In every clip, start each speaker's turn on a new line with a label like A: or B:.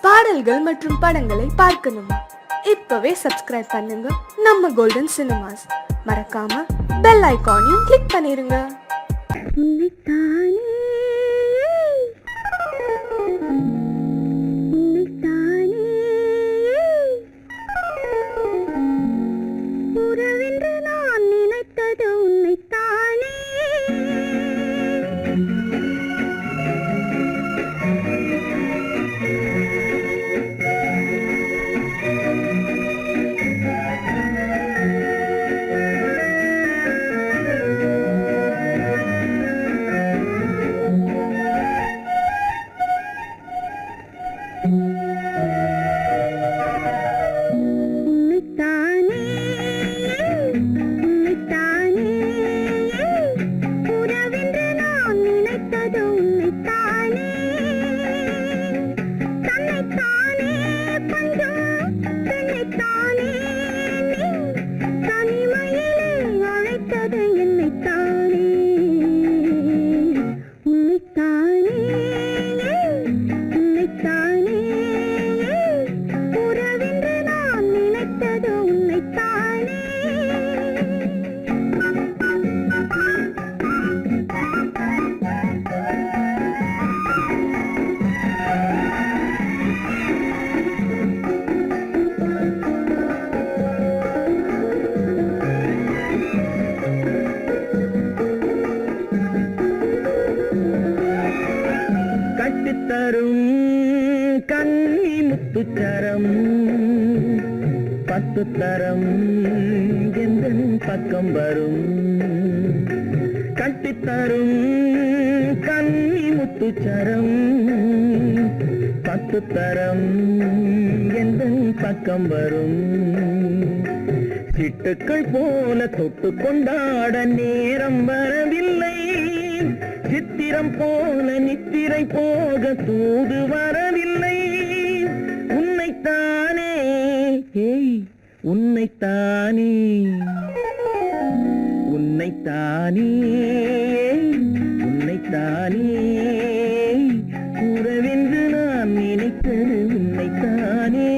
A: பாடல்கள் மற்றும் படங்களை பார்க்கணுமா? இப்பவே சப்ஸ்கிரைப் பண்ணுங்க நம்ம கோல்டன் சினிமாஸ். மறக்காம பெல் ஐகானையும் கிளிக் பண்ணிருங்க.
B: உறவென்று நான் நினைத்தது உன்னைத்தானே.
C: கட்டித்தரும் கன்னி முத்துச்சரம் 10 தரம் எந்த பக்கம் வரும். கட்டித்தரும் கன்னி முத்துச்சரம் 10 தரம் எந்த பக்கம் வரும். சிட்டுக்கள் போல தொட்டு கொண்டாட நேரம் வரவில்லை. சித்திரம் போல நித்திரை போக தூது வரவில்லை. உன்னைத்தானே உன்னைத்தானே உன்னைத்தானே உன்னைத்தானே கூறவென்று நான் நினைத்தது உன்னைத்தானே.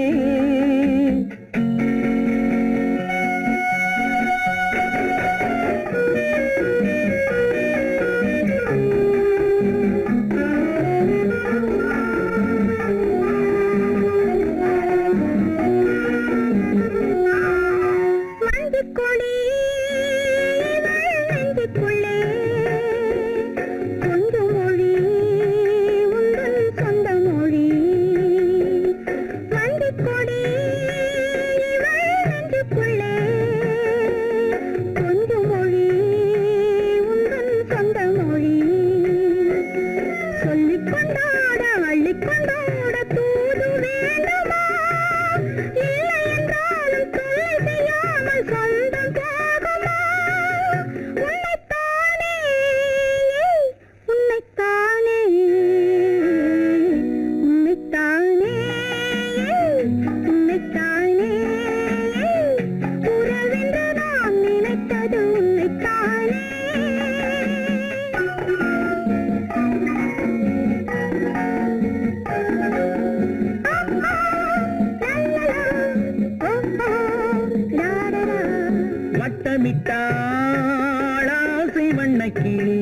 C: வட்டமிட்டாளாசை வண்ணக்கிளி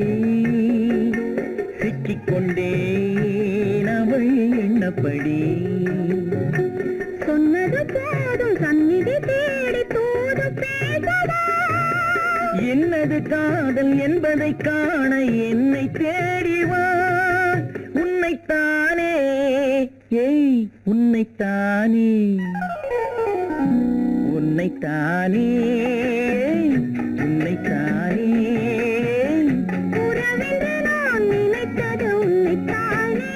C: சிக்கிக்கொண்டேன் அவள் எண்ணப்படி. சொன்னது போதும் சந்நிதி தேடி தூது பேசவா. என்னது காதல் என்பதை காண என்னை தேடிவா. உன்னைத்தானே உன்னைத்தானே உன்னைத்தானே உன்னைத்தானே உறவென்று நான் நினைத்தது உன்னைத்தானே.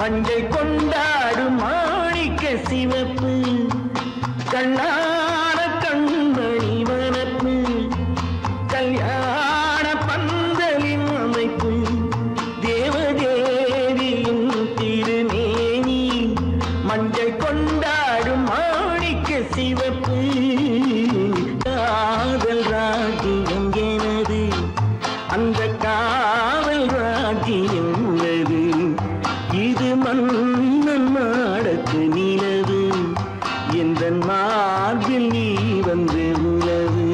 C: மஞ்சள் கொண்டாடும் மாணிக்க சிவப்பு கண்ணான கண்மணி வனப்பு கல்யாண பந்தலின் அமைப்பு தேவதேவியின் திருமேனி மஞ்சள் கொண்டாடும் மாணிக்க சிவப்பு காதல் ராஜ்யம் எனது அந்த காவல் ராஜ்யம் உள்ளது இது மன்னன் மாடத்து நிலவு எந்த மார்பில் நீ வந்து உலவு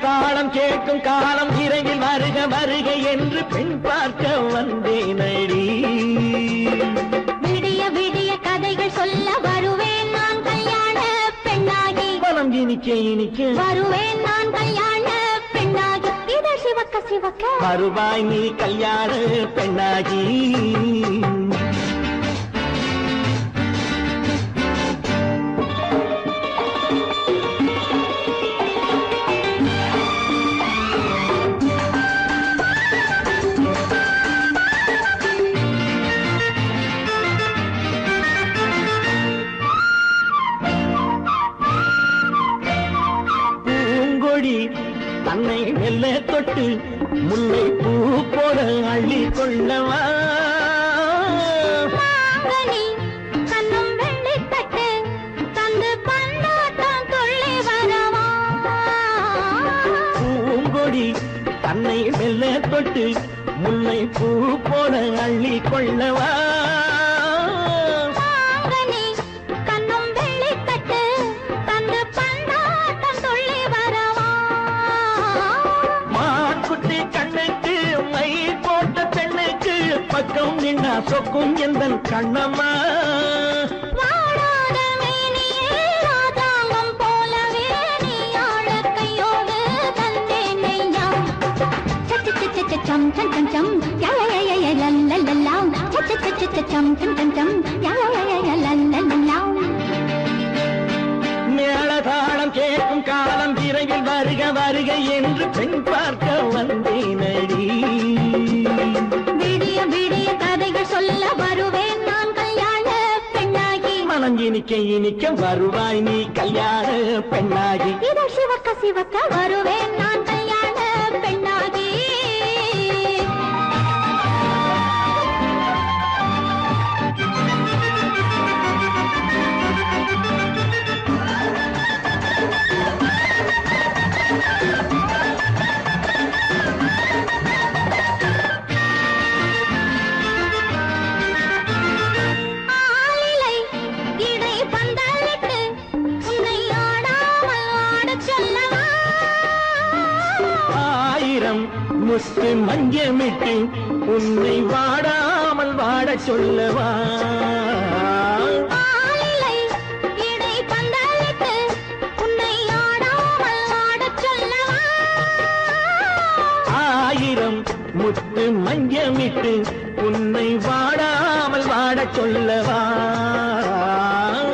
D: தாளம் கேட்கும் காலம் விரைவில் வருக வருக என்று பெண் பார்க்க வந்தேனடி.
B: விடிய விடிய கதைகள் சொல்ல வருவேன் நான் கல்யாண பெண்ணாகி.
D: மனம் இனிக்க இனிக்க
B: வருவேன் நான் கல்யாண பெண்ணாகி. இது சிவக்க சிவக்க
D: வருவாய் நீ கல்யாண பெண்ணாகி. தன்னை மெல்ல தொட்டு முல்லை பூ போல அள்ளி கொள்ளவா.
B: கண்ணும் வெள்ளி தட்டு தந்து பந்தாட்டம் துள்ளி வரவா.
D: பூங்கொடி தன்னை மெல்ல தொட்டு முல்லை பூ போல அள்ளி கொள்ளவா. சொக்கும் எந்தன் கண்ணம்மா.
B: வாழாத மேனியே ராதாங்கம் போலவே நீ ஆழ கையோடு தந்தேனையா. சம் சம் சம் சம் யா யா யா யா லல்லல்லா. சம் சம் சம் சம் யா யா யா யா லல்லல்லா.
D: மேளதாளம் கேட்கும் காலம் விரைவில் வருக வருக என்று பெண் பார்க்க வந்தேனடி.
B: விடிய விடிய கதைகள் சொல்ல வருவேன் நான் கல்யாண பெண்ணாகி.
D: மனம் இனிக்க இனிக்க வருவாய் நீ கல்யாண பெண்ணாகி.
B: இதழ் சிவக்க சிவக்க வருவேன் நான் கல்யாண பெண்ணாகி. ஆலிலை இடை பந்தலிட்டு உன்னை ஆடாமல் ஆடச் சொல்லவா.
D: ஆயிரம் முத்து மஞ்சமிட்டு உன்னை வாடாமல் வாடச் சொல்லவா.
B: ஆலிலை இடை பந்தலிட்டு உன்னை ஆடாமல் ஆடச் சொல்லவா.
D: ஆயிரம் முத்து மஞ்சமிட்டு உன்னை வாடாமல் வாடச் சொல்லவா.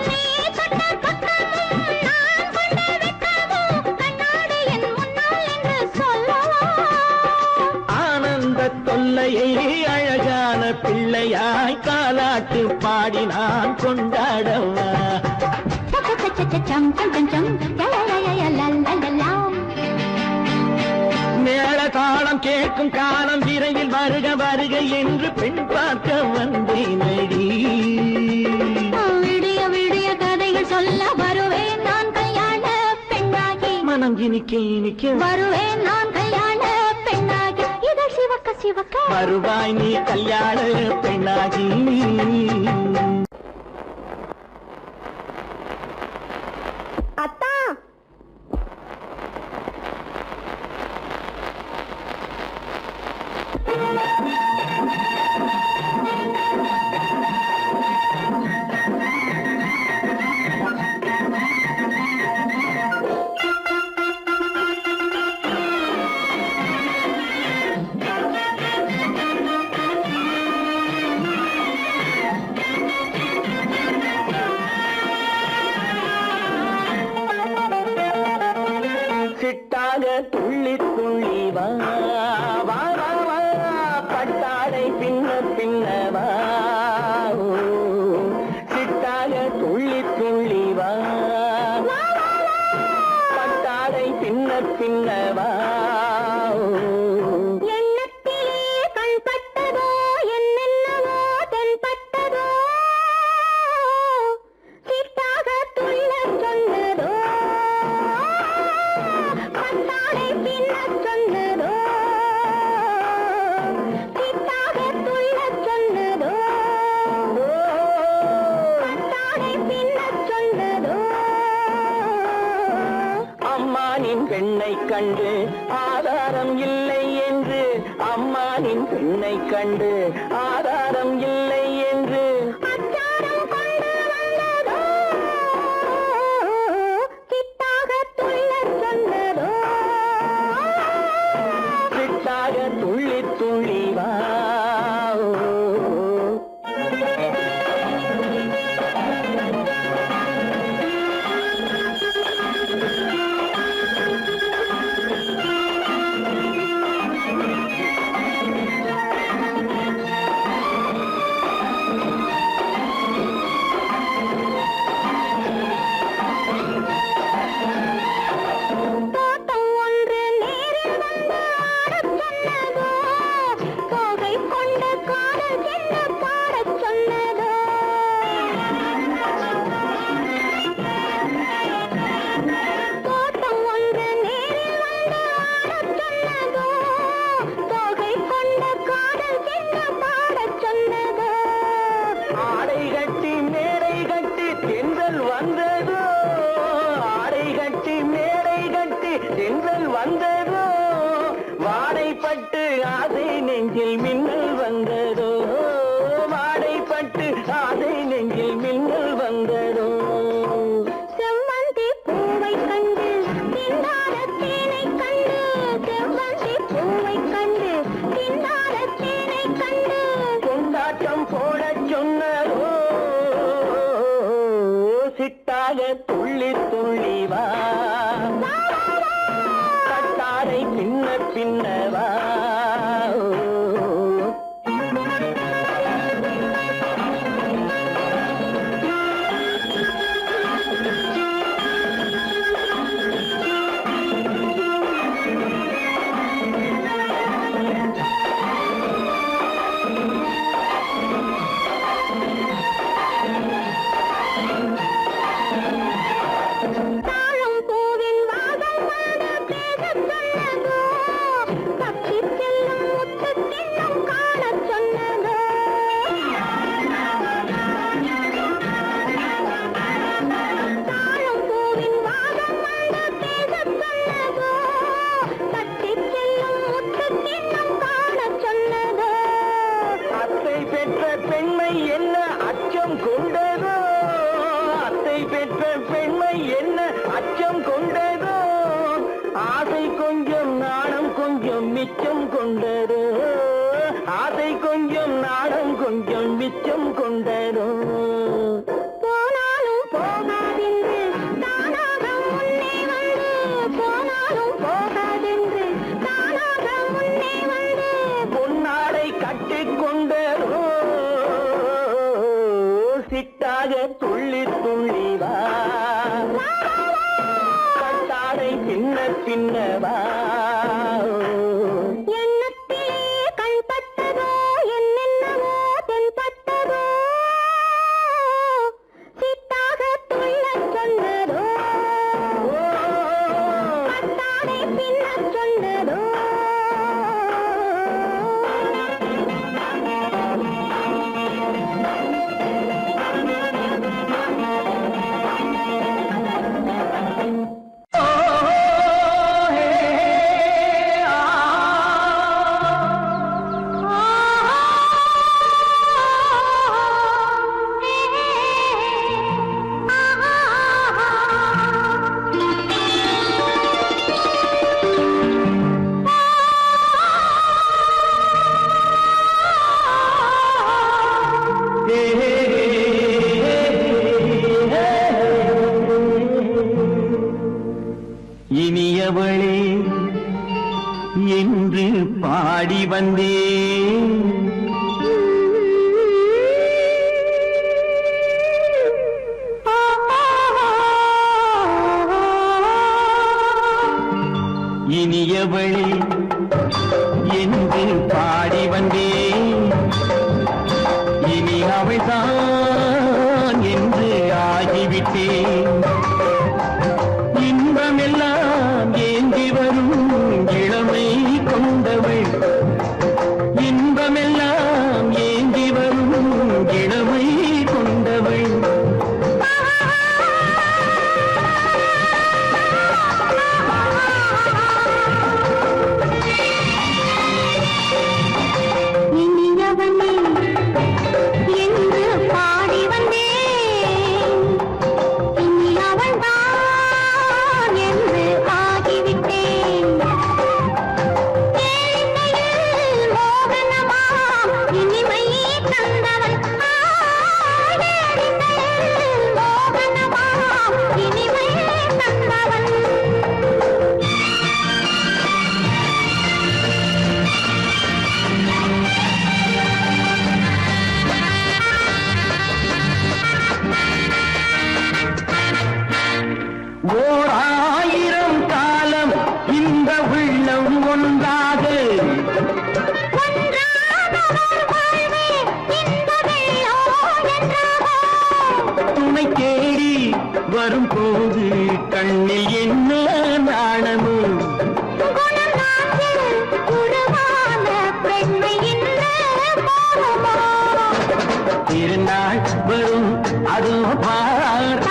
B: நீ தொட்ட பக்கமும் நான் கொண்ட வெட்கமும் கண்ணாடி என் முன்னால் என்று சொல்லவா.
D: ஆனந்த தொல்லையை அழகான பிள்ளையாய் காலாட்டு பாடி நான் கொண்டாடவா.
B: சம் சம் சம் சம் யா யா யா யா லல்லல்லா.
D: மேளதாளம் கேட்கும் காலம் விரைவில் வருக வருக என்று பெண் பார்க்க வந்தேனடி.
B: விடிய விடிய கதைகள் சொல்ல வருவேன் நான் கல்யாண பெண்ணாகி.
D: மனம் இனிக்க இனிக்க
B: வருவேன் நான் கல்யாண பெண்ணாகி. இதழ் சிவக்க சிவக்க
D: வருவாய் நீ கல்யாண பெண்ணாகி.
A: அத்தா
D: சிட்டாக துள்ளி துள்ளி வா வா வா வா பட்டாடை பின்ன பின்ன வா. ஓ, சிட்டாக துள்ளி துள்ளி வா பட்டாடை பின்ன பின்ன வா. ஓ,
B: எண்ணத்திலே கண் பட்டதோ என்னென்னவோ தென்பட்டதோ சிட்டாக துள்ள சொன்னதோ பட்டாடை பின்ன சொன்னதோ சிட்டாக துள்ள சொன்னதோ பட்டாடை பின்ன சொன்னதோ.
D: அம்மானின் பெண்ணை கண்டு ஆதாரம் இல்லை என்று, அம்மானின் பெண்ணை கண்டு ஆதாரம் இல்லை என்று
B: அச்சாரம் கொண்டு வந்ததோ சிட்டாக துள்ள சொன்னதோ.
D: சிட்டாக துள்ளி துள்ளி வா.
B: தோட்டம் ஒன்று நேரில் வந்து ஆடச் சொன்னதோ தோகை கொண்ட காதல் என்ன பாடச் சொன்னதோ. தோட்டம் ஒன்று நேரில் வந்து ஆடச் சொன்னதோ தோகை கொண்ட காதல் என்ன பாடச் சொன்னதோ.
D: ஆடை கட்டி மேடை கட்டி தென்றல் வந்ததோ, ஆடை கட்டி மேடை கட்டி தென்றல் வந்ததோ, வாடைப்பட்டு ஆசை நெஞ்சில் மின்னல் வந்ததோ. பின்னவா
B: தாழம் பூவின் வாசம் வந்து பேசச் சொன்னதோ, தப்பிச் செல்லும் முத்துக் கிண்ணம் காணச் சொன்னதோ. தாழம் பூவின் வாசம் வந்து பேசச் சொன்னதோ, தப்பிச் செல்லும் முத்துக் கிண்ணம் காணச் சொன்னதோ.
D: அத்தை பெற்ற பெண்மை என்ன அச்சம் கொண்டதோ அத்தை பெற்ற பெண்மை என்ன அச்சம் கொண்டதோ ஆசை கொஞ்சம் நாணம் கொஞ்சம் மிச்சம் கொண்டதோ ஆசை கொஞ்சம் நாணம் கொஞ்சம் மிச்சம் கொண்டதோ
B: போனாலும் போகாதென்று தானாக முன்னே வந்து, போனாலும் போகாதென்று தானாக முன்னே வந்து.
D: பொன்னாடை கட்டிக்கொண்டதோ சிட்டாக துள்ளி துள்ளி வா கட்டாடை பின்ன பின்னவா
B: எண்ணத்திலே கண்பட்டதோ, என்னென்னவோ தென்பட்டதோ, சிட்டாக துள்ளச் சொன்னதோ, கட்டாடை பின்னச் சொன்னதோ.
C: இனியவளே என்று பாடி வந்தேன் இனியவளே என்று பாடி வந்தேன் இனி அவள்தான் என்று ஆகிவிட்டேன் இன்பமெல்லாம் ஏந்தி வரும் இளமை கொண்டவள் இன்பமெல்லாம் ஏந்தி வரும் இளமை கொண்டவள்
B: இனியவனே என்று பாடி வந்தேன், இனி அவள்தான் என்று ஆகிவிட்டேன். ஏழிசையில் மோகனமா இனிமை தந்தவன், ஏழிசையில் மோகனமா இனிமை தந்தவன்.
C: ஓர் ஆயிரம் காலம் இந்த உள்ளம் ஒன்றாக துணை தேடி வரும்போது கண்ணில் என்ன நாணமோ திருநாள் வரும் அதோ பார்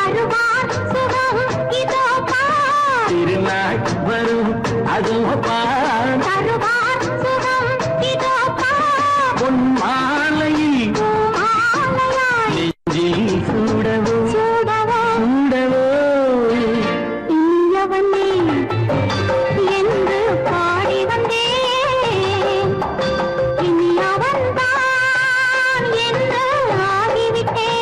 C: திருநாள் வரும் அதோ பார் பொன் மாலையில் நெஞ்சில் சூடவோ சூடவோ
B: என்று பாடி வந்தேன், இனி அவன்தான் என்று ஆகிவிட்டேன்.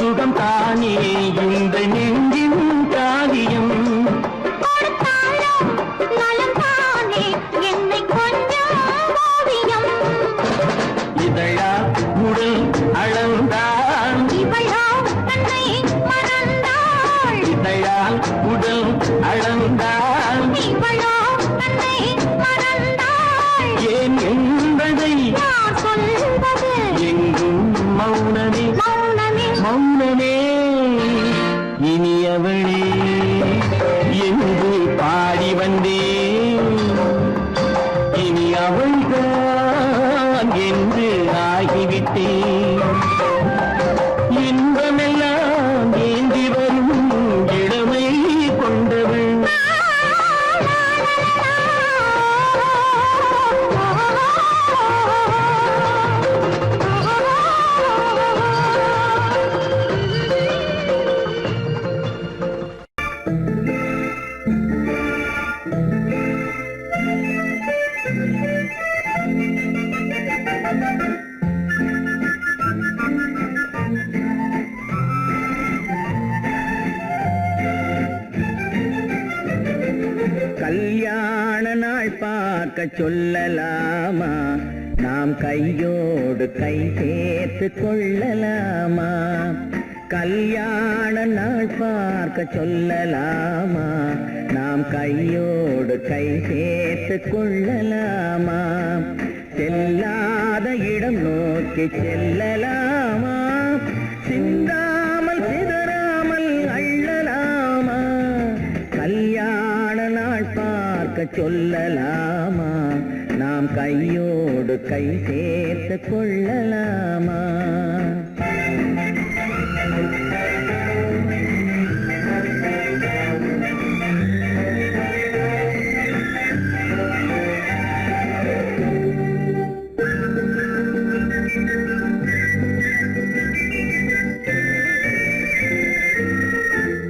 C: சுகம் தானே இந்த நெஞ்சின் காரியம்.
B: கொடுத்தாலும் நலம் தானே என்னை கொஞ்சம் ஓவியம்.
C: இதழா உடல் அளந்தான்
B: இவளோ தன்னை மறந்தாள்.
C: இதழால் உடல் அளந்தான்
B: இவளோ தன்னை மறந்தாள்.
C: ஏன் என்பதை
B: யார் சொல்வது
C: எங்கும் மௌனமே
B: மௌனமே.
C: மௌனமே. இனியவளே என்று பாடி வந்தேன், இனி அவள்தான் என்று ஆகிவிட்டேன். இன்பமெல்லாம் ஏந்தி வரும் இளமை கொண்டவள். கல்யாண நாள் பார்க்க சொல்லலாமா, நாம் கையோடு கை சேர்த்து கொள்ளலாமா. கல்யாண நாள் பார்க்க சொல்லலாமா, நாம் கையோடு கை சேர்த்து கொள்ளலாமா. செல்லாத இடம் நோக்கி செல்லலாமா, சிந்தாமல் சிதறாமல் அள்ளலாமா. கல்யாண நாள் பார்க்க சொல்லலாமா, நாம் கையோடு கை சேர்த்து கொள்ளலாமா.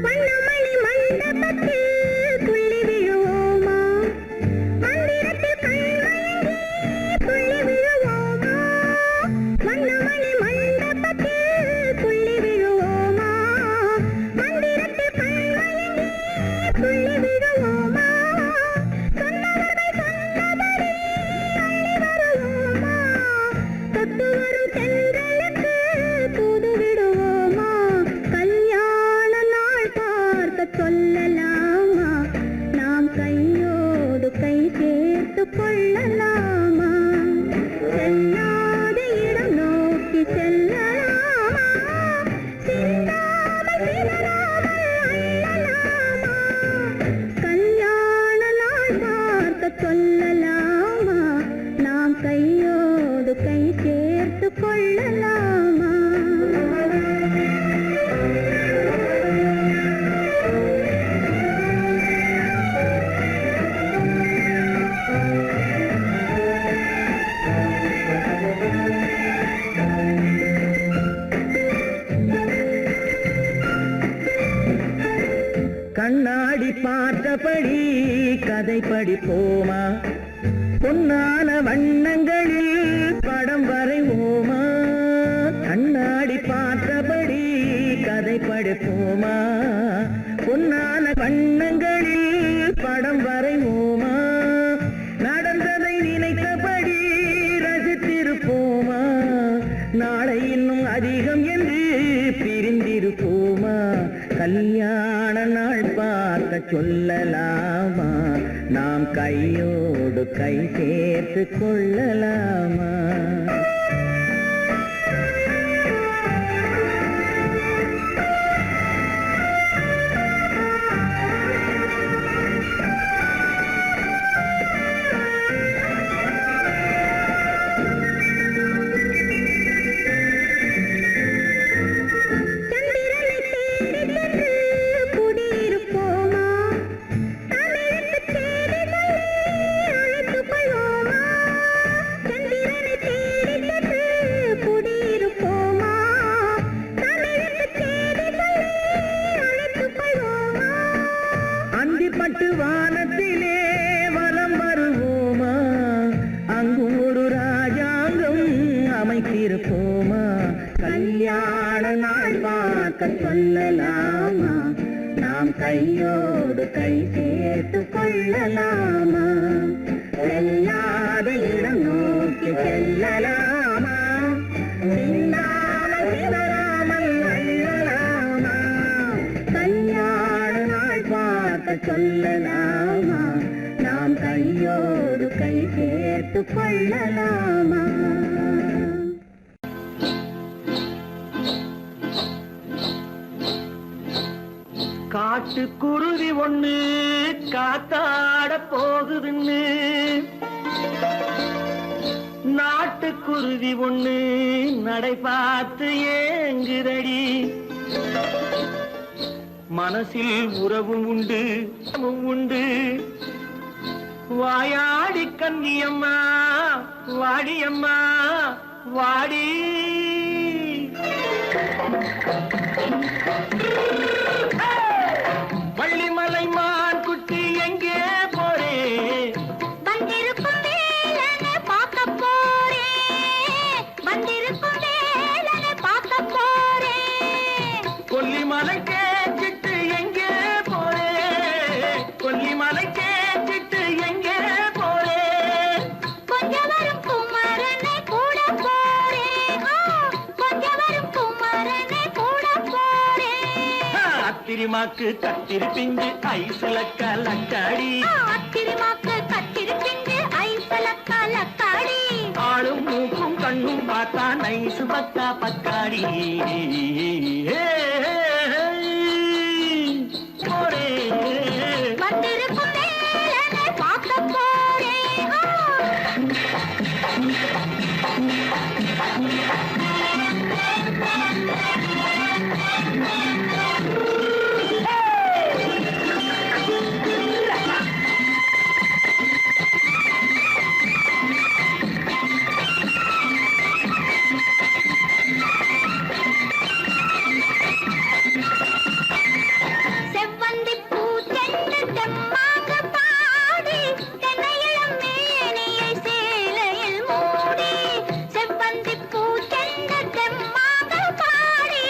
B: வண்ணமணி மண்டபத்தில் துள்ளி விழுவோமா, மந்திரத்தில் கண்மயங்கி துள்ளி விழுவோமா. வண்ணமணி மண்டபத்தில் துள்ளி விழுவோமா, மந்திரத்தில் கண்மயங்கி துள்ளி விழுவோமா. சொன்னவர்கள் சொன்னபடி அள்ளி வருவோமா, தொட்டு வரும் தென்றலுக்கு தூது விடுவோமா. கல்யாண நாள் பார்க்க சொல்லலாமா, நாம் கையோடு கை சேர்த்து கொள்ளலாமா. செல்லாத இடம் நோக்கி செல்லலாமா, சிந்தாமல் சிதறாமல் அள்ளலாமா. கல்யாண நாள் பார்க்க சொல்லலாமா, நாம் கையோடு கை சேர்த்து கொள்ளலாமா.
C: கண்ணாடி பார்த்தபடி கதை படிப்போமா, பொன்னான வண்ணங்களில் படம் வரைவோமா. கண்ணாடி பார்த்தபடி கதை படிப்போமா, பொன்னான வண்ணங்களில் படம் வரைவோமா. நடந்ததை நினைத்தபடி ரசித்திருப்போமா, நாளை இன்னும் அதிகம் என்று பிரிந்திருப்போமா. கல்யாண நாள் பார்க்க சொல்லலாமா, நாம் கையோடு கை சேர்த்து கொள்ளலாமா.
B: சந்திரனை தேடி சென்று குடியிருப்போமா, தமிழுக்கு தேடி சொல்லி அழைத்துக் கொள்வோமா. சந்திரனை தேடி
C: கல்யாண நாள் பார்க்க சொல்லலாமா நாம் கையோடு கை சேர்த்து கொள்ளலாமா செல்லாத இடம் நோக்கி செல்லலாமா சிந்தாமல் சிதறாமல் அள்ளலாமா கல்யாண நாள் பார்க்க சொல்லலாமா நாம் கையோடு கை சேர்த்து கொள்ளலாமா
D: காட்டுக்குருவி ஒண்ணு காத்தாட போகுதுன்னு நாட்டுக்குருவி ஒண்ணு நடை பார்த்து ஏங்குதடி மனசில் உறவும் உண்டு உண்டு வாயாடி கன்னியம்மா வாடியம்மா வாடி வள்ளிமலை மான் குட்டி எங்கே போறே
B: வந்திருக்கும் வேலனை பார்க்க போறேன் வந்திருக்கும் வேலனை பார்க்க போறேன்
D: கொல்லிமலை கேச்சிட்டு எங்கே போறே கொல்லிமலை கேச்சிட்டு எங்கே போறே
B: கொஞ்சம் வரும் குமரனை கூட போறேன் கொஞ்சம் வரும் குமரனை கூட போறேன்
D: அத்திரிமாக்கு கத்திருப்பிஞ்சு ஐசுல கலக்காடி
B: அத்திரிமாக்கு கத்திருப்பிஞ்சு ஐசல கலக்காடி
D: ஆளும் மூக்கும் கண்ணும் பார்த்தா நைசு பக்கா பக்காடி போறே
B: வந்திருக்கும் வேலனை பார்க்க போறேன் செவ்வந்தி பூ செண்டு தெம்மாக பாடி தென்னையிளம் மேனியை சேலையில் மூடி செவ்வந்தி பூ செண்டு தெம்மாக பாடி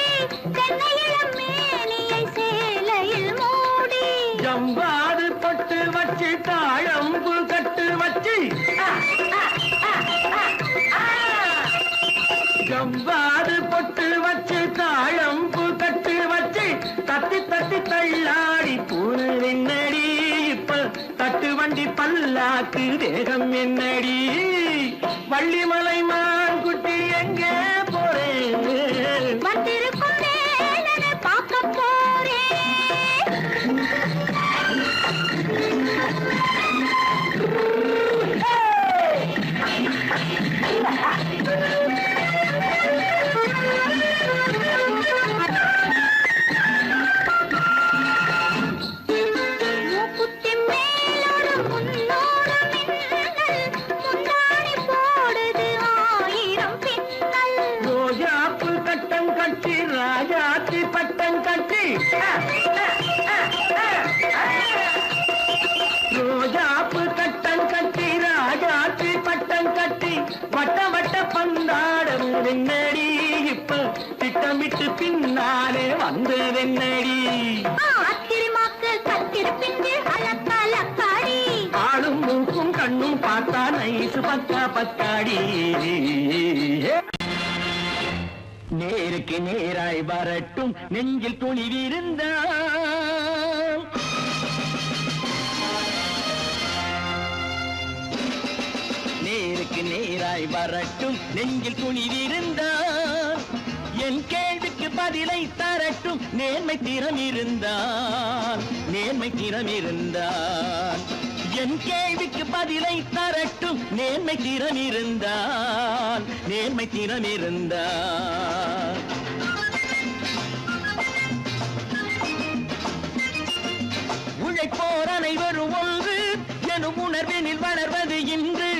B: தென்னையிளம் மேனியை சேலையில் மூடி
D: ஜம்பாது பட்டு வச்சு தாழம்பு கட்டு வச்சு ஜம்பாது பொட்டு வச்சு தாழம்பு கட்டு வச்சு தட்டி தட்டி தள்ளாடி பூனை என்னடி இப்ப தட்டு வண்டி பல்லாக்கு வேகம் என்னடி வள்ளிமலை மான் குட்டி எங்கே போறேன்
B: வந்திருக்கும் வேலனை பார்க்க போறேன் மூக்குத்தி மேலோடு முன்னோடு மின்னல் முந்தாணி போடுது ஆயிரம் பின்னல்
D: ரோஜாப்பு கட்டம் கட்டி ராஜாத்தி பட்டம் கட்டி ரோஜாப்பு கட்டம் கட்டி ராஜாத்தி பட்டம் கட்டி வட்ட வட்ட பந்தாடம் வெண்ணடி இப்ப திட்டமிட்டு பின்னாலே வந்து வெண்ணடி
B: அத்திரிமாக்கு கத்திருப்பிஞ்சு அலக்காடி
D: ஆளும் மூக்கும் கண்ணும் பார்த்தா நைசு பக்கா பக்காடி நேருக்கு நேராய் வரட்டும் நெஞ்சில் துணிவிருந்தால் நேருக்கு நேராய் வரட்டும் நெஞ்சில் துணிவிருந்தால் என் கேள்விக்கு பதிலை தரட்டும் நேர்மை திறம் இருந்தால் நேர்மை திறம் இருந்தால் என் கேள்விக்கு பதிலை தரட்டும் நேர்மை திறம் இருந்தால் நேர்மை திறம் இருந்தால் உழைப்போர் அனைவரும் ஒன்று எனும் உணர்வினில் வளர்வது இன்று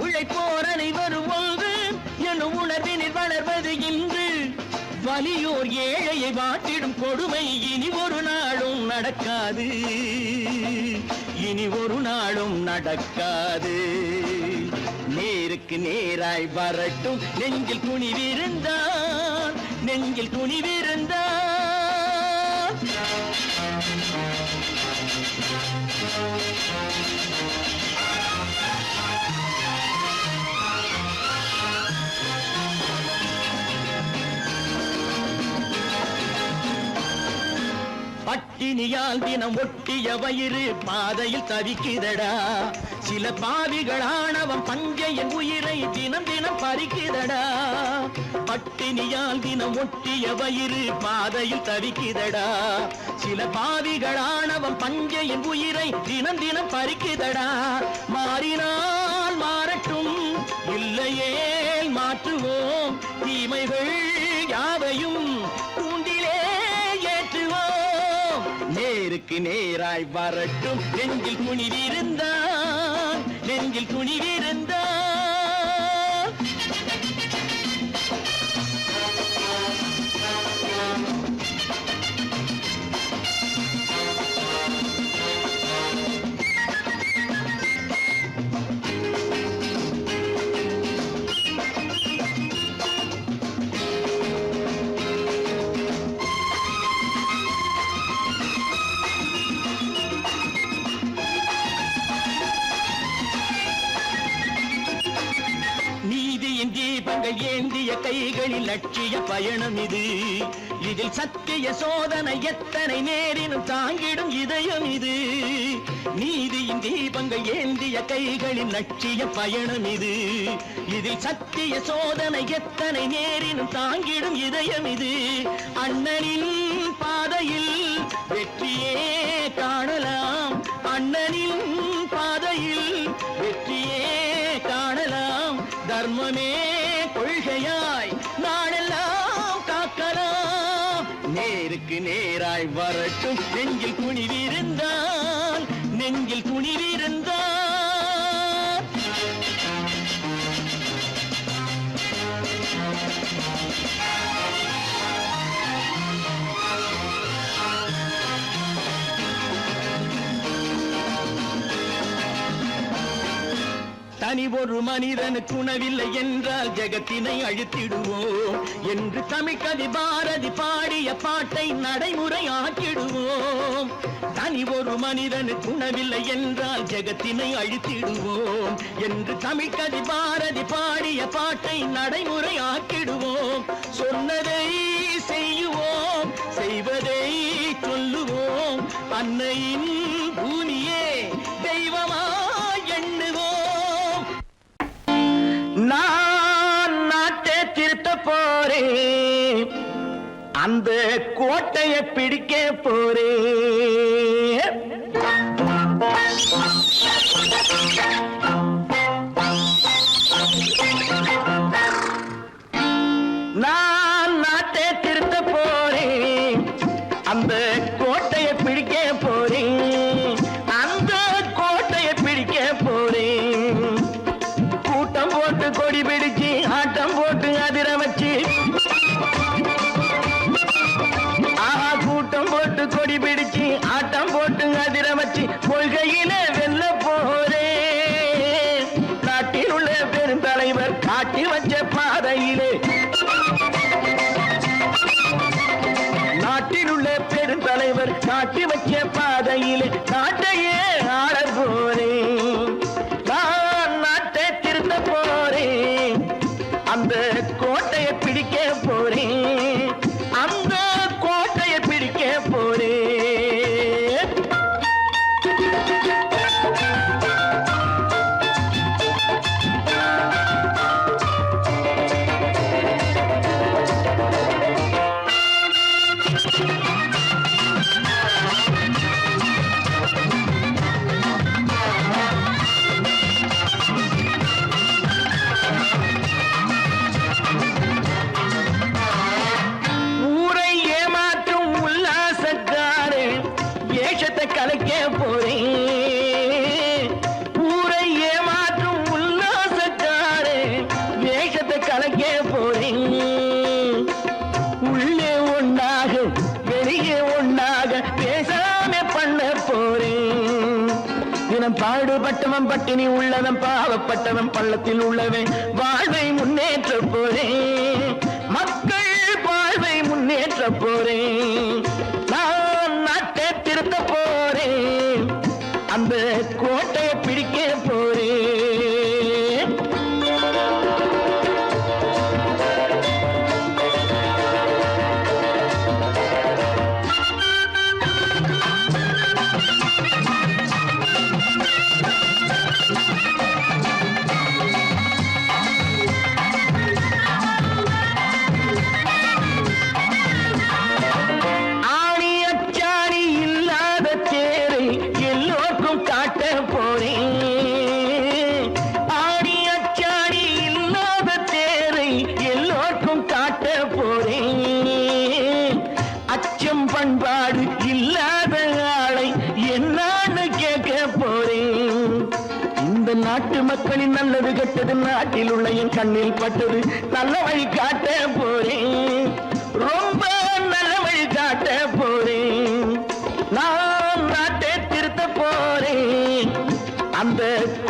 D: உழைப்போர் அனைவரும் ஒன்று எனும் உணர்வினில் வளர்வது இன்று வலியோர் ஏழையை வாட்டிடும் கொடுமை இனி ஒரு நாளும் நடக்காது இனி ஒரு நாளும் நடக்காது நேருக்கு நேராய் வரட்டும் நெஞ்சில் துணிவிருந்தால் நெஞ்சில் துணிவிருந்தா பட்டினியால் தினம் ஒட்டிய வயிறு பாதையில் தவிக்குதடா. சில பாவிகளானவன் பஞ்சையின் உயிரை தினம் தினம் பறிக்குதடா. பட்டினியால் தினம் ஒட்டிய வயிறு பாதையில் தவிக்குதடா. சில பாவிகளானவன் பஞ்சையின் உயிரை தினம் தினம் பறிக்குதடா. மாறினால் மாறட்டும், இல்லையே மாற்றுவோம். தீமைகள் யாவையும் கூண்டிலே ஏற்றுவோம். நேருக்கு நேராய் வரட்டும், நெஞ்சில் துணிவிருந்தான், நெஞ்சில் துணிவிருந்தான். தீபங்கள் ஏந்திய கைகளில் லட்சிய பயணம் இது. இதில் சத்திய சோதனை எத்தனை நேரினும் தாங்கிடும் இதயம் இது. நீதியின் தீபங்கள் ஏந்திய கைகளில் லட்சிய பயணம் இது. இதில் சத்திய சோதனை எத்தனை நேரினும் தாங்கிடும் இதயம் இது. அண்ணனின் பாதையில் வெற்றியே காணலாம், அண்ணனின் பாதையில் வெற்றியே காணலாம். தர்மமே கொள்கையாய் நாளெல்லாம் காக்கலாம். நேருக்கு நேராய் வரட்டும், நெஞ்சில் துணிவிருந்தால், நெஞ்சில் துணிவிருந்தால். தனி ஒரு மனிதனுக்கு உணவில்லை என்றால் ஜெகத்தினை அழித்திடுவோம் என்று தமிழ்கவி பாரதி பாடிய பாட்டை நடைமுறையாக்கிடுவோம். தனி ஒரு மனிதனுக்கு உணவில்லை என்றால் ஜெகத்தினை அழித்திடுவோம் என்று தமிழ்கவி பாரதி பாடிய பாட்டை நடைமுறையாக்கிடுவோம். சொன்னதை செய்யுவோம், செய்வதை சொல்லுவோம். அன்னையின் பூமியே தெய்வமா எண்ணுவோம். நான் நாட்டை திருத்த போறேன், அந்த கோட்டையை பிடிக்க போறேன். நான் நாட்டை திருத்த போறேன், அந்த கோட்டையை பிடிக்க போறேன், அந்த கோட்டையை பிடிக்க போறேன். கூட்டம் போட்டு கொடி பிடிச்சு ஆட்டம் போட்டு அதிர வச்சு, கூட்டம் போட்டு கொடி பிடிச்சு ஆட்டம் போட்டு அதிர வச்சு கொள்கையில வெல்ல போறேன். நாட்டில் உள்ள பெருந்தலைவர் காட்டி வச்ச பாதையிலே, நாட்டில் உள்ள பெருந்தலைவர் காட்டி வச்ச பாதையிலே நாட்டையே ஆள போறேன். நான் நாட்டை திருத்த போறேன், அந்த கோட்டையை பிடிக்க போறேன், அந்த கோட்டையை பிடிக்க போறேன். கலைக்க போறேன், ஊரை ஏமாற்றும் உல்லாசக்காரே வேஷத்தை கலைக்க போறேன். உள்ளே ஒன்னாக வெளியே ஒன்னாக பேசாம பண்ண போறேன். தினம் பாடுபட்டவன் பட்டினி உள்ளவன் பாவப்பட்டவன் பள்ளத்தில் உள்ளவன் வாழ்வை முன்னேற்ற போறேன். மக்கள் வாழ்வை போறேன், நான் நாட்டை திருத்த போறேன், அந்த கோட்டையை பிடிக்க போறேன். பண்பாடு இல்லாத ஆளை என்னான்னு கேட்க போறேன். இந்த நாட்டு மக்களின் நல்லது கெட்டது நாட்டில் உள்ள என் கண்ணில் பட்டது, நல்ல வழி காட்ட போறேன், ரொம்ப நல்ல வழி காட்ட போறேன். நான் நாட்டை திருத்த போறேன், அந்த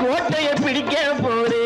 D: கோட்டையை பிடிக்க போறேன்.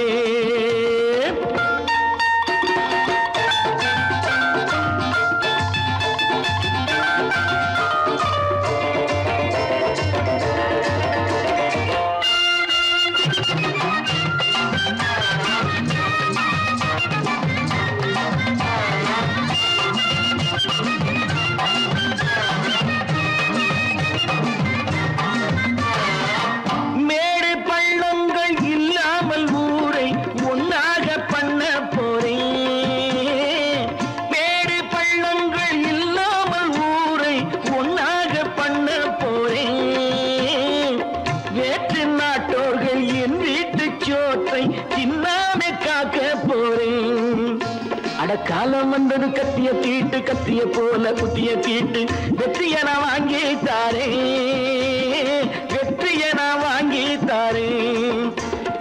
D: காலம் வந்தது கத்திய தீட்டு, கத்திய போல குத்திய தீட்டு, வெற்றிய நான் வாங்கி தாரேன், வெற்றிய நான் வாங்கி தாரேன்.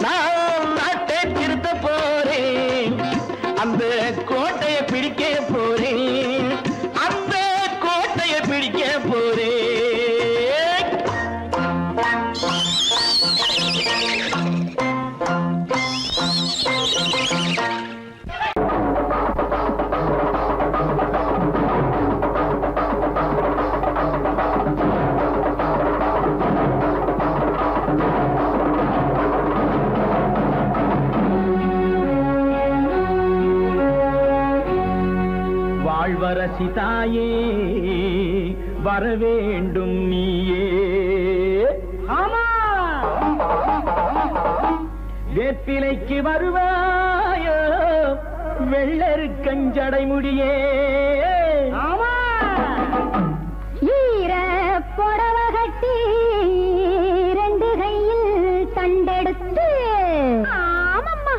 D: நான் நாட்டை திருத்த போறேன், அந்த கோட்டையை பிடிக்க போறேன், அந்த கோட்டையை பிடிக்க போறேன். வாழ்வரசி தாயே வரவேண்டும் நீயே, ஆமா வேப்பிலைக்கு வருவாயோ வெள்ளரு கஞ்சடை முடியே, ஆமா
B: ஈர புடவ கட்டி ரெண்டு கையில் தண்டெடுத்து, ஆமம்மா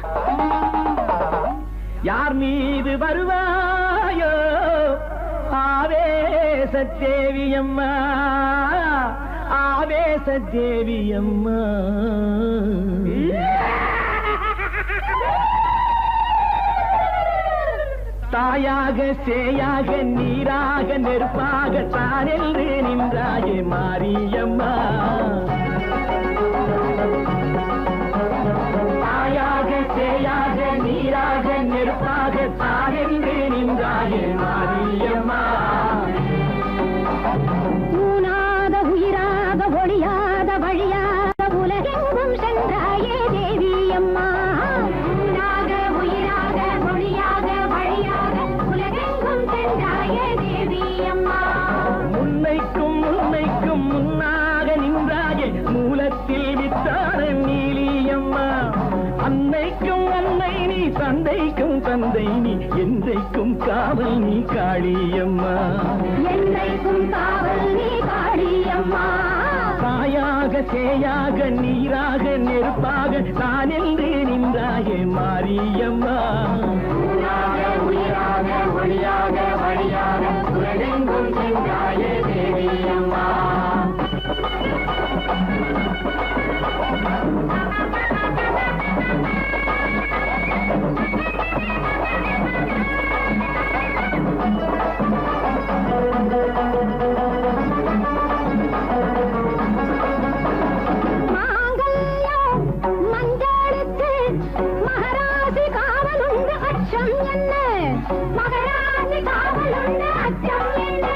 D: யார் மீது வருவாயோ ஆவேச தேவியம்மா, ஆவேச தேவியம்மா. தாயாக சேயாக நீராக நெருப்பாக தானென்று நின்றாயே மாரியம்மா, தாயாக சேயாக நீராக நெருப்பாக தானென்று நின்றாயே மாரியம்மா.
B: ஊனாத உயிராக ஒளியாத வழியாத உலகெங்கும் சென்றாயே தேவியம்மா, ஊனாக உயிராக ஒளியாக வழியாக உலகெங்கும் சென்றாயே தேவியம்மா.
D: முன்னைக்கும் முன்னைக்கும் முன்னாக நின்றாயே மூலத்தில் வித்தான நீலியம்மா, அன்னைக்கும் அன்னை நீ தந்தைக்கும் தந்தை நீ என்றைக்கும் காவல் நீ காளியம்மா,
B: என்றைக்கும் காவல் நீ காளியம்மா.
D: தாயாக சேயாக நீராக நெருப்பாக நான் என்று நின்றாயே மாரியம்மா,
B: உயிராக ஒளியாக வழியாக உலகெங்கும் சென்றாயே தேவியம்மா. மகராசி காவலுண்டு அச்சம் என்ன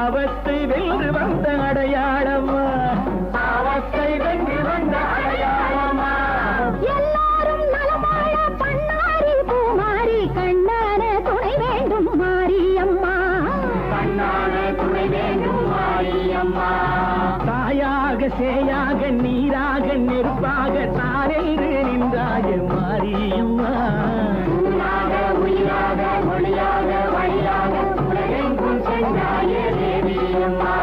D: ஆபத்தை வென்று வந்த அடையாளமா, ஆபத்தை வென்று வந்த அடையாளமா.
B: எல்லாரும் நலமாழ பண்ணாரி பூமாரி கண்ணான துணை வேண்டும் மாரியம்மா,
C: கண்ணான துணை வேண்டும் மாரியம்மா.
D: தாயாக சேயாக நீராக நெருப்பாக தாரென்று நின்றாய மாரியம்மா,
C: உயிராக மொழியாக வழியாக உலகெங்கும் சென்றாயே தேவியம்மா.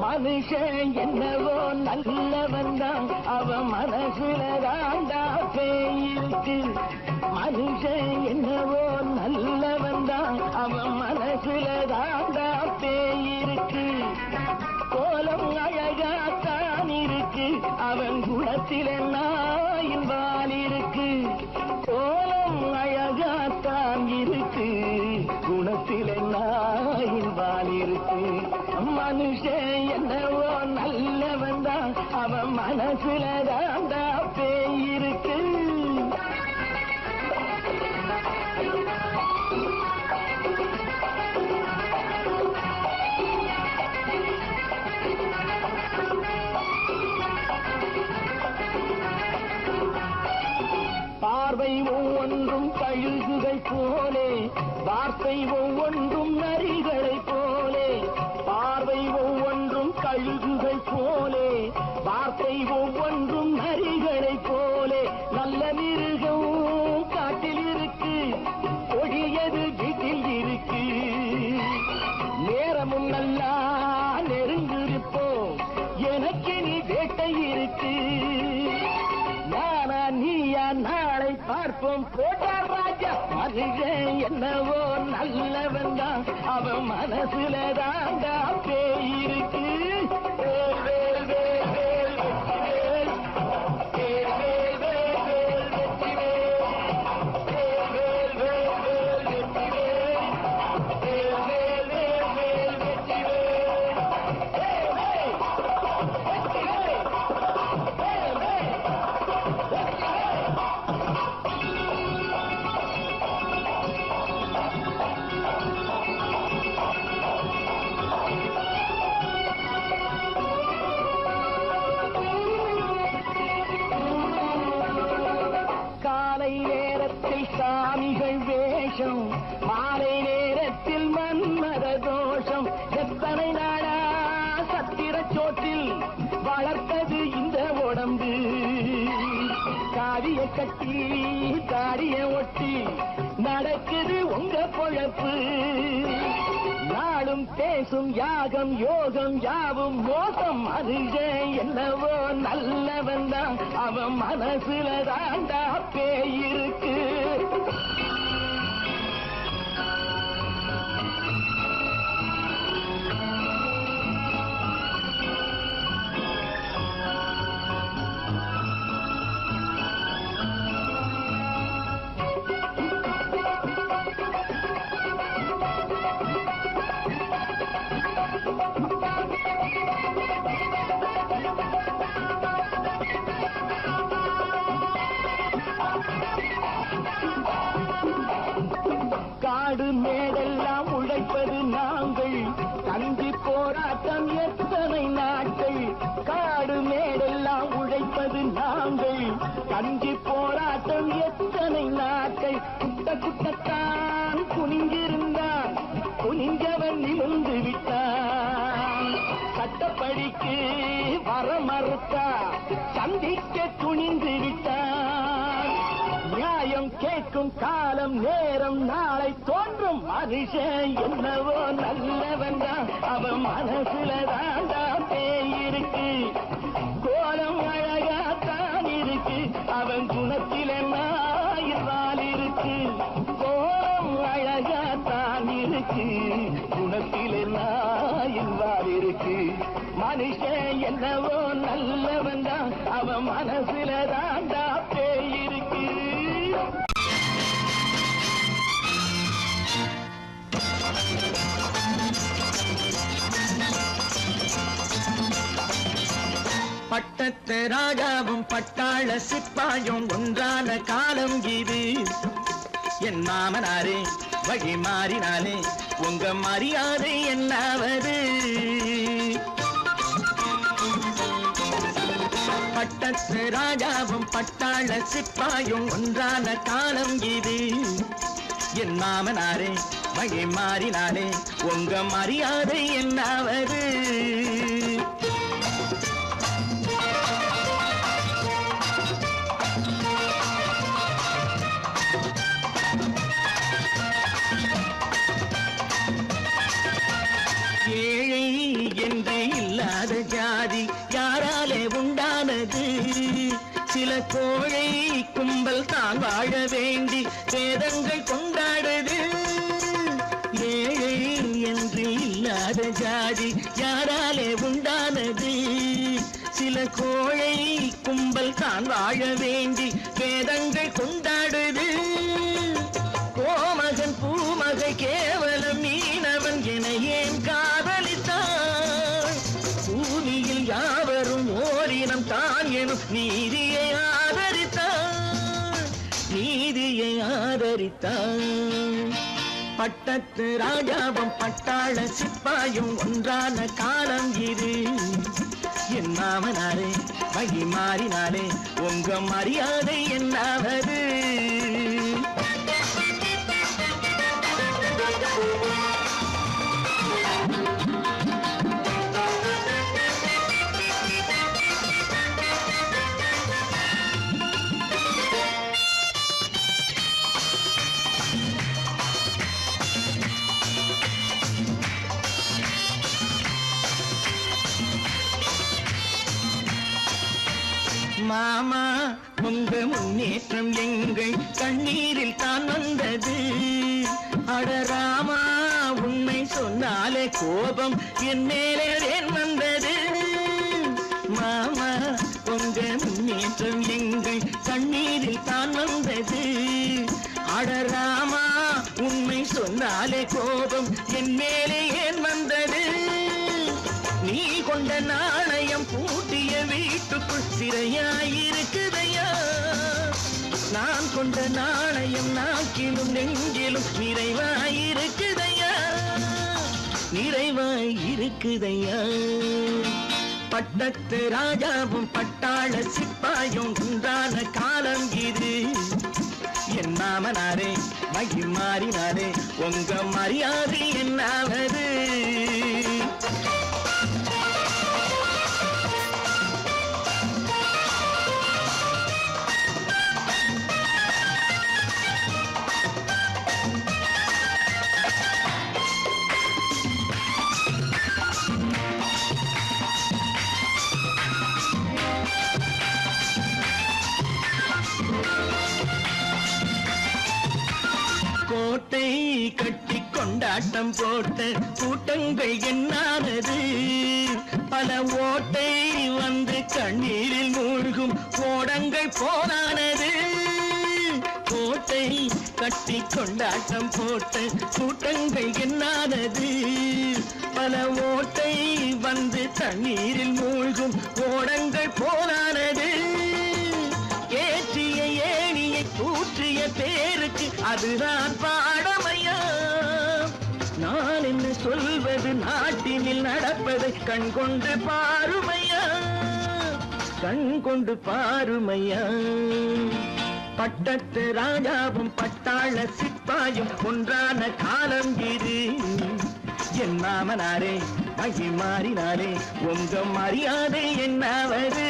D: மனுஷன் என்னவோ நல்லவன் தான், அவன் மனசுல தாண்டா பேயிருக்கு. மனுஷன் என்னவோ நல்லவன் தான், அவன் மனசுல தாண்டா பேயிருக்கு. கோலம் அழகாத்தான் இருக்கு, அவன் குணத்தில நாயின் வால் இருக்கு. கோலம் அழகாத்தான் இருக்கு, குணத்தில நாயின் வால் இருக்கு. மனுஷன் என்னவோ நல்லவன் தான், அவன் மனசுல தாண்டா பேயிருக்கு. பார்வை ஒவ்வொன்றும் கழுகுகை போலே, வார்த்தை ஒவ்வொன்றும் நரிகளை போலே. பார்வை ஒவ்வொன்றும் கழுகுகை போலே, வார்த்தை ஒவ்வொன்றும் நரிகளை போலே. நல்ல மிருகம் காட்டில் இருக்கு, கொடியது வீட்டில் இருக்கு. நேரமும் நல்லா நெருங்கிருப்போம், எனக்கு நீ வேட்டை இருக்கு. நானா நீயா நாளை பார்ப்போம் போட்டார் ராஜா. மனுஷன் என்னவோ நல்லவன் தான், அவன் மனசுல தாண்டா பேயிருக்கு. வேல் வேல் வேல் வேல் வெற்றிவேல், வேல் வேல் வேல் வேல் வெற்றிவேல், வேல் வேல் வேல் வேல் வெற்றிவேல், வேல் வேல் வேல் வேல் வெற்றிவேல், வேல் வேல் வெற்றிவேல், வேல் வேல். காலை நேரத்தில் சாமிகள் வேஷம், மாலை நேரத்தில் மன்மத தோஷம். எத்தனை நாளா சத்திர சோற்றில் வளர்த்தது இந்த உடம்பு. காவிய கட்டி தாடிய ஒட்டி நடக்குது உங்க பொழப்பு. நாளும் பேசும் யாகம் யோகம் யாவும் மோசம். மனுஷன் என்னவோ நல்லவன் தான், அவன் மனசுல தாண்டா பேயிருக்கு. நாளை குட்ட குட்டத்தான் குனிஞ்சிருந்தான், குனிஞ்சவன் நிமிர்ந்து விட்டான். சட்டப்படிக்கு வர மறுத்தா, சந்திக்க துணிந்து விட்டான். நியாயம் கேட்கும் காலம் நேரம் நாளை தோன்றும். மனுஷன் என்னவோ நல்லவன் தான், அவன் மனசுல தாண்டா பேய் இருக்கு. கோலம் அழகாத்தான் இருக்கு, அவன் குணத்தில நாயிரால் இருக்கு. கோலம் அழகாத்தான் இருக்கு, குணத்தில நாயிரால் இருக்கு. மனுஷன் என்னவோ நல்லவன் தான், அவன் மனசுல தாண்டா பேய் இருக்கு. பட்டத்து ராஜாவும் பட்டாள சிப்பாயும் ஒன்றான காலம் இது. என் மாமனாரே வழி மாறினாலே உங்க மரியாதை என்னாவது? பட்டத்து ராஜாவும் பட்டாள சிப்பாயும் ஒன்றான காலம் இது. என் மாமனாரே வழி மாறினாலே உங்க மரியாதை என்னாவது? ஏழை என்று இல்லாத ஜாதி யாராலே உண்டானது? சில கோழை கும்பல் தான் வாழ வேண்டி வேதங்கள் கொண்டாடுது. ஏழை என்று இல்லாத ஜாதி யாராலே உண்டானது? சில கோழை கும்பல் தான் வாழ வேண்டி வேதங்கள் கொண்டாடுது. கோமகன் பூமகை கேவலம் மீனவன் என ஏன் காதலித்தான்? பூமியில் யாவரும் ஓரினம் தான் எனும் நீதியை ஆதரித்தான், நீதியை ஆதரித்தான். பட்டத்து ராஜாவும் பட்டாள சிப்பாயும் ஒன்றான காலம் இது. என் மாமனாரே வழி மாறினாலே உங்க மரியாதை என்னாவது? மாமா உங்க முன்னேற்றம் எங்கள் கண்ணீரில் தான் வந்தது. அடராமா உண்மை சொன்னாலே கோபம் என் மேலே ஏன் வந்தது? மாமா உங்க முன்னேற்றம் எங்கள் கண்ணீரில் தான் வந்தது. அடராமா உண்மை சொன்னாலே கோபம் என் மேலே ஏன் வந்தது? நீ கொண்ட நாணயம் பூட்டிய வீட்டுக்குள் சிறையாயிருக்குதையா? நான் கொண்ட நாணயம் நாக்கிலும் நெஞ்சிலும் நிறைவாயிருக்குதையா, நிறைவாயிருக்குதையா. பட்டத்து ராஜாவும் பட்டாள சிப்பாயும் உண்டான காலம் இது. என் மாமனாரே வழி மாறினாரே உங்க மரியாதை என்னாவது? கோட்டை கட்டி கொண்டாட்டம் போட்ட கூட்டங்கள் என்னானது? பல ஓட்டை வந்து கண்ணீரில் மூழ்கும் ஓடங்கள் போனானது. கோட்டை கட்டி கொண்டாட்டம் போட்ட கூட்டங்கள் என்னானது? பல ஓட்டை வந்து தண்ணீரில் மூழ்கும் ஓடங்கள் போனானது. ஏற்றிய ஏணியை கூற்றிய பேருக்கு அதுதான் பாடமையா? நான் என்ன சொல்வது, நாட்டினில் நடப்பதை கண் கொண்டு பாருமையா, கண் கொண்டு பாருமையா. பட்டத்து ராஜாவும் பட்டாள சிப்பாயும் ஒன்றான காலம் இது. என் மாமனாரே மகி மாறினாரே உங்க மரியாதை என்னாவது?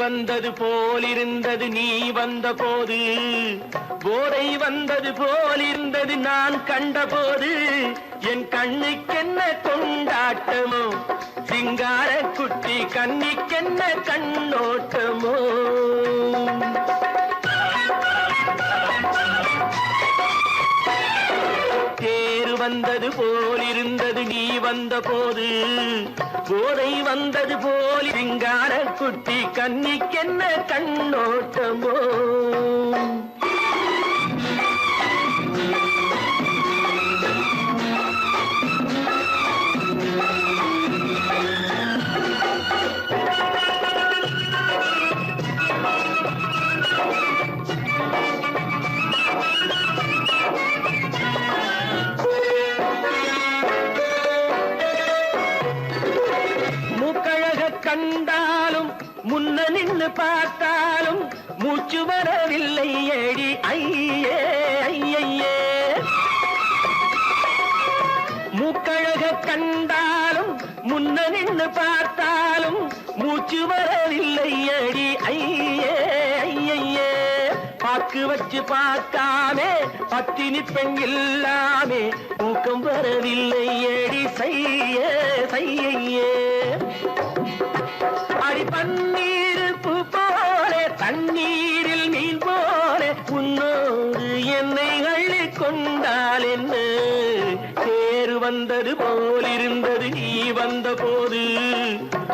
D: வந்தது போலிருந்தது நீ வந்த போது, போதை வந்தது போலிருந்தது நான் கண்டபோது, என் கண்ணுக்கென்ன கொண்டாட்டமோ, சிங்கார குட்டி கண்ணிக்கென்ன கண்ணோட்டமோ. தேர் வந்தது போலிருந்தது நீ வந்த போது, போதை வந்தது போல் சிங்கார குட்டி கண்ணிக்கென்ன கண்ணோட்டமோ. கண்டாலும் முன்ன நின்று பார்த்தாலும் மூச்சு வரவில்லை ஏடி ஐயே ஐயே. மூக்கழக கண்டாலும் முன்ன நின்று பார்த்தாலும் மூச்சு வரவில்லை ஏடி ஐயே ஐயே. பாக்கு வச்சு பார்க்காமே பத்தினி பெண் இல்லாமே தூக்கம் வரவில்லை ஏடி செய்ய செய்யே. அடி பன்னீர் பூ போல தண்ணீரில் மீன் போல உன்னோடு என்னை அள்ளி கொண்டால் என்ன. தேர் வந்தது போலிருந்தது நீ வந்த போது,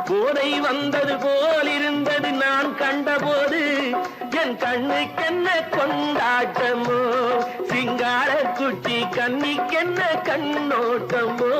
D: போதை வந்தது போலிருந்தது நான் கண்டபோது, என் கண்ணுக்கென்ன கொண்டாட்டமோ, சிங்கார குட்டி கண்ணிக்கென்ன கண்ணோட்டமோ.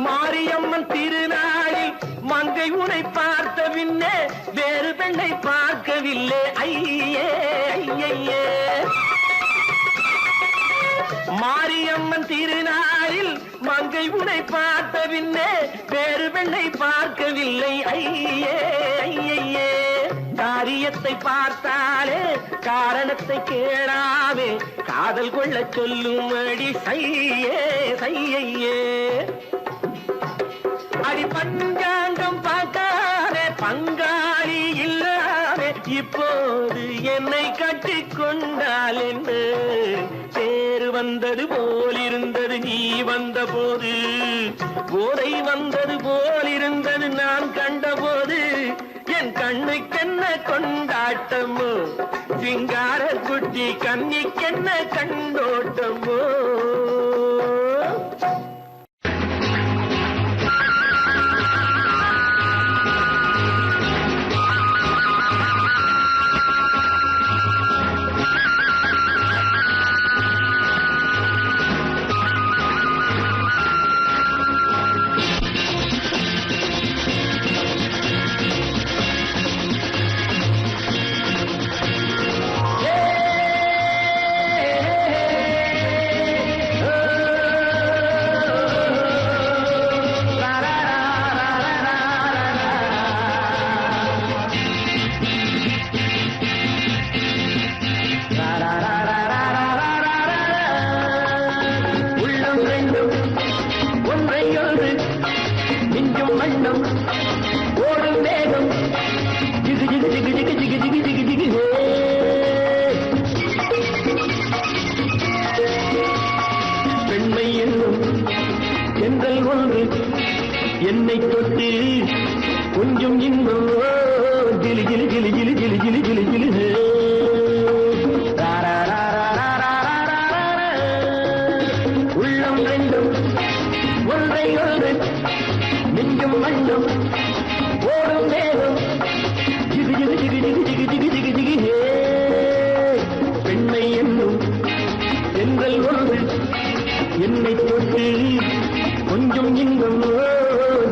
D: மாரியம்மன் திருநாளில் மங்கை உனை பார்த்த பின்னே வேறு பெண்ணை பார்க்கவில்லை ஐயே ஐயே. மாரியம்மன் திருநாளில் மங்கை உனை பார்த்த பின்னே வேறு பெண்ணை பார்க்கவில்லை ஐயே ஐயே. காரியத்தை பார்த்தாலே காரணத்தை கேளாமே காதல் கொள்ள சொல்லும் அடி செய்யே செய்யே. அடி பஞ்சாங்கம் பார்க்காதே பங்காளி இல்லாமே இப்போது என்னை கட்டி கொண்டால் என்ன. தேர் வந்தது போலிருந்தது நீ வந்த போது, போதை வந்தது போலிருந்தது நான் கண்டபோது, என் கண்ணுக்கென்ன கொண்டாட்டமோ, சிங்கார குட்டி கண்ணிக்கென்ன கண்ணோட்டமோ. என்னை தொட்டு கொஞ்சம் இன்னும் ஜிலி ஜிலி ஜிலி ஜிலி ஜிலி ஜிலி ஜிலி ஜிலி. ஒன்றை ஒன்று மிஞ்சும் மண்ணும் ஓடும் வேகம் ஜிகு ஜிகு ஜிகு ஜிகு ஜிகு ஜிகு ஜிகு ஜிகு ஹே பெண்மை என்னும் எங்கள் ஒன்று என்னை தொட்டு கொஞ்சம் இன்பம்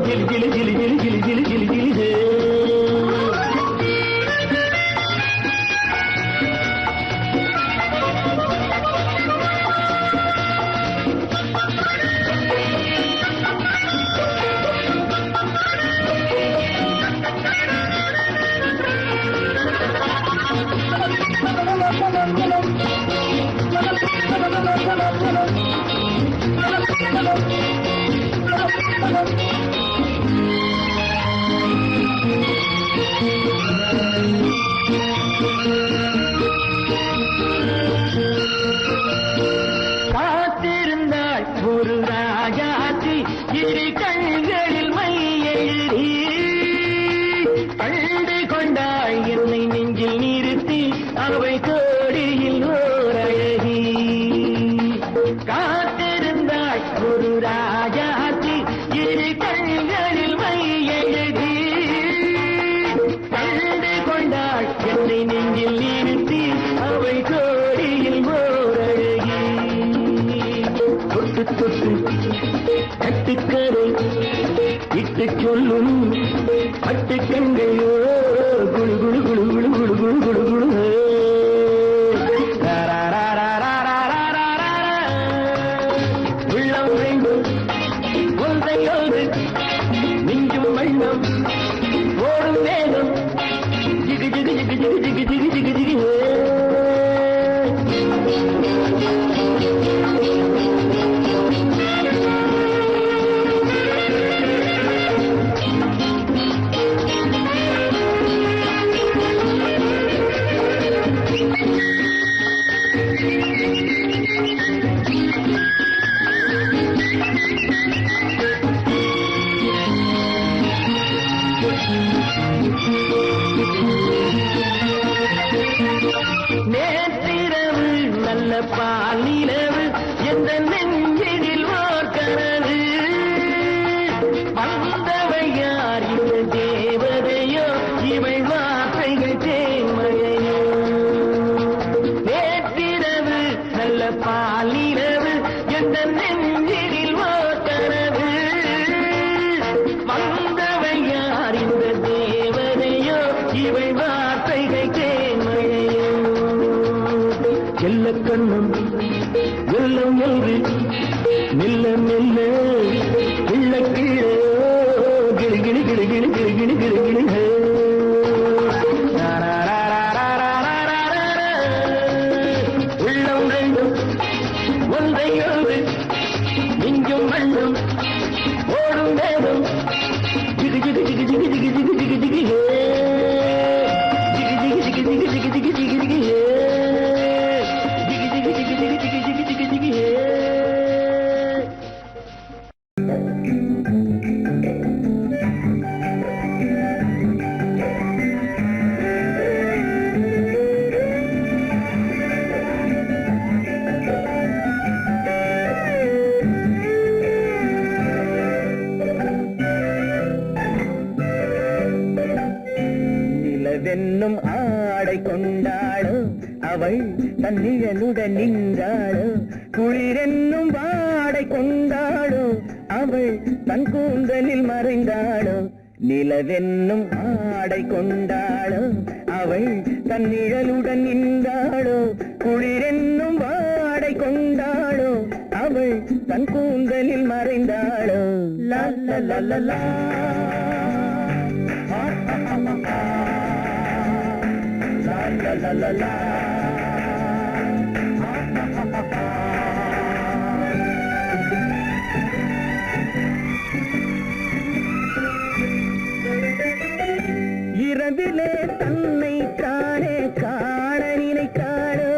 D: ஜிலி ஜிலி ஜிலி ஜிலி ஜிலி ஜிலி ஜிலி ஜிலி ஹே காத்திருந்தாள் ஒரு ராஜாத்தி இரு கண்களில் மை எழுதி கண்டு கொண்டாள் என்னை நெஞ்சில் நிறுத்தி அவை கோடியில் ஓர் அழகி காத்திருந்தாள் ஒரு ராஜாத்தி இரு கண்களில் மை எழுதி கண்டு கொண்டாள் என்னை நெஞ்சில் நிறுத்தி அவை கோடியில் ஓர் அழகி தொட்டு தொட்டு கட்டுக்கரை இட்டு சொல்லும் பட்டு கண்கையோ குழு குழு குழு குழு குழு குழு குழு குழு உள்ளம் வேண்டும் ஒன்றை ஒன்று மிஞ்சும் வண்ணம் ஓடும் வேகம் ஜிகு ஜிகு ஜிகு ஜிகு ஜிகு ஜிகு ஜிகு ஜிகு நேற்றிரவு நல்ல பால் நிலவு எந்த நெஞ்சினில் ஓர் கனவு வந்தவை யார் இந்த தேவதையோ இவை வார்த்தைகள் தேன்மழையோ நேற்றிரவு நல்ல பால் நிலவு எந்த நெஞ்சினில் ஓர் கனவு வந்தவை யார் இந்த தேவதையோ இவை வார்த்தைகள் தேன்மழையோ செல்ல கண்ணம் வெள்ளம் என்று மெல்ல மெல்ல கிள்ள கீழே கிளி கிளி கிளி கிளி கிளி கிளி கிளி கிளி உள்ளம் ரெண்டும் ஒன்றை ஒன்று மிஞ்சும் மண்ணும் ஓடும் வேகம் ஜிகு ஜிகு ஜிகு ஜிகு ஜிகு ஜிகு ஜிகு ஜிகு ஜிகு ஜிகு ஜிகு ஜிகு ஜிகு ஜிகு ஜிகு ஜிகு நிலவென்னும் ஆடை கொண்டாளோ அவள் தன்னிழலுடன் நின்றாளோ குளிரென்னும் வாடை கொண்டாளோ அவள் தன் கூந்தலில் மறைந்தாளோ நிலவென்னும் ஆடை கொண்டாளோ அவள் தன் நிழலுடன் நின்றாளோ குளிரென்னும் வாடை கொண்டாளோ அவள் தன் கூந்தலில் மறைந்தாளோ லா லா லா லா லா la la la la இரவிலே தன்னை காணே காண நினைத்தாளோ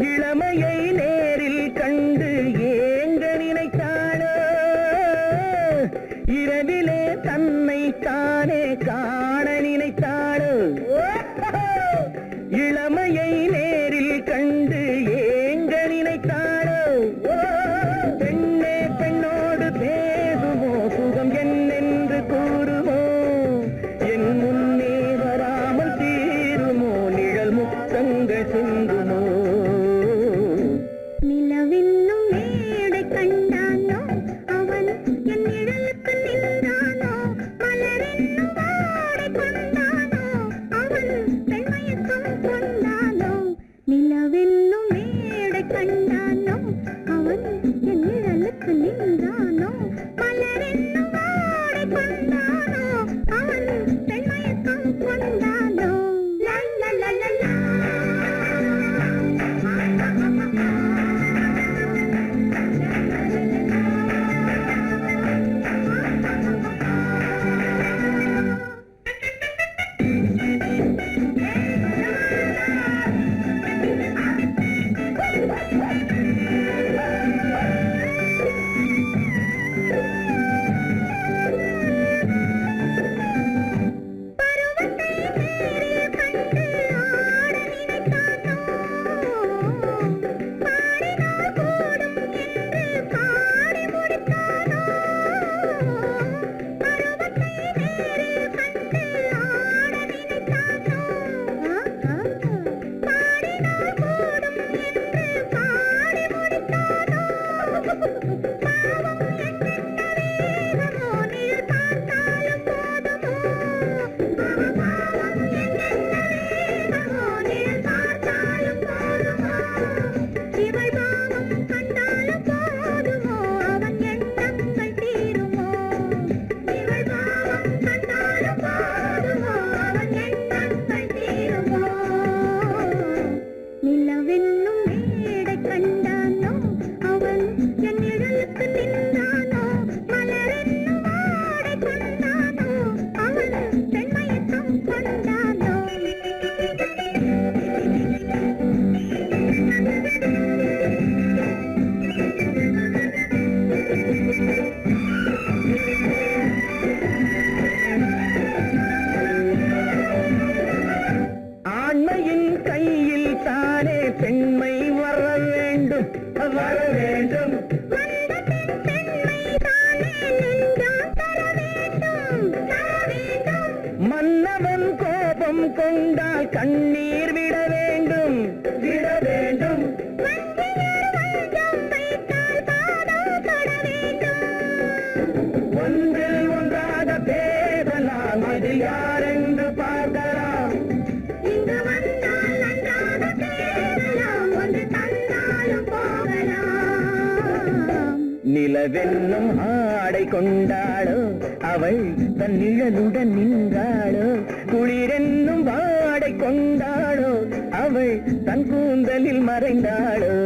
D: இளமையை நேரில் கண்டு ஏங்க நினைத்தாளோ இரவிலே தன்னை தானே காண நினைத்தாளோ இளமையை நேரில் கண்டு ஏங்க நினைத்தாளோ பெண்ணே பெண் வர வேண்டும். மன்னவன் கோபம் கொண்டால் கண்ணீர் விட வேண்டும், விட வேண்டும். ஒன்றில் ஒன்றாக பேசலாம், அது யாரென்று பார்க்கலாம். இங்கு வந்தால் நன்றாக பேசலாம், ஒன்று தந்தாலும் போகலாம். நிலவென்னும் ஆடை கொண்டாளோ அவள் தன் நிழலுடன் நின்றாளோ, குளிரென்னும் வாடை கொண்டாளோ அவள் தன் கூந்தலில் மறைந்தாளோ.